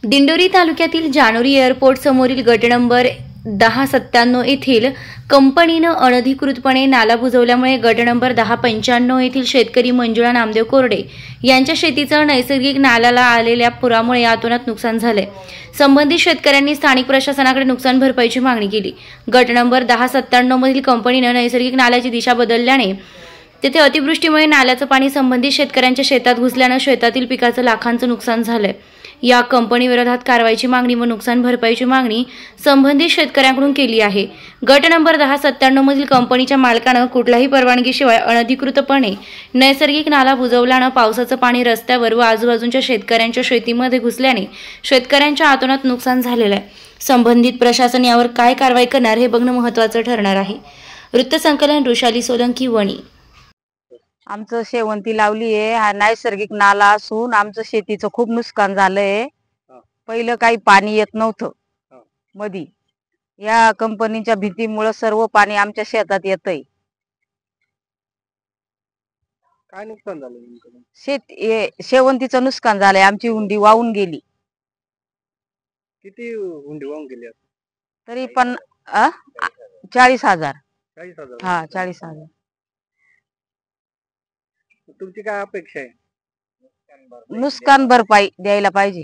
दिंडोरी तालुक्यातील जानोरी एअरपोर्ट समोरील गट नंबर 1097 येथील कंपनीनं अनधिकृतपणे नाला बुजवल्यामुळे गट नंबर 1095 येथील शेतकरी मंजुळा नामदेव कोरडे यांच्या शेतीचं नैसर्गिक नाल्याला आलेल्या पुरामुळे अतोनात नुकसान झाले। संबंधित शेतकऱ्यांनी स्थानिक प्रशासनाकडे नुकसान भरपाईची मागणी केली। गट नंबर 1097 मधील कंपनीनं नैसर्गिक नाल्याची दिशा बदलल्याने तेथे अतिवृष्टीमुळे नाल्याचं पाणी संबंधित शेतकऱ्यांच्या शेतात घुसल्यानं शेतातील पिकाचं लाखांचं नुकसान झालंय। या कंपनी विरोधात कारवाईची मागणी व नुकसान भरपाईची मागणी संबंधित शेतकऱ्यांकडून केली आहे। गट नंबर 1097 मधील कंपनीच्या मालकानं कुठल्याही परवानगीशिवाय अनधिकृतपणे नैसर्गिक नाला बुजवल्यानं पावसाचं पाणी रस्त्यावर व आजूबाजूच्या शेतकऱ्यांच्या शेतीमध्ये घुसल्याने शेतकऱ्यांच्या अतोनात नुकसान झालेलं आहे। संबंधित प्रशासन यावर काय कारवाई करणार हे बघणं महत्त्वाचं ठरणार आहे। वृत्तसंकलन ऋषाली सोलंकी, वणी। आमचं शेवंती लावली आहे। हा नैसर्गिक नाला असून आमचं शेतीचं खूप नुकसान झालंय। पहिलं काही पाणी येत नव्हतं मधी, या कंपनीच्या भीतीमुळे सर्व पाणी आमच्या शेतात येतंय। काय नुकसान झालं? शेवंतीचं नुकसान झालंय। आमची हुंडी वाहून गेली। किती हुंडी वाहून गेली? तरी पण 40,000। 40,000? हा, 40,000। तुमची काय अपेक्षा आहे? नुकसान भरपाई द्यायला पाहिजे।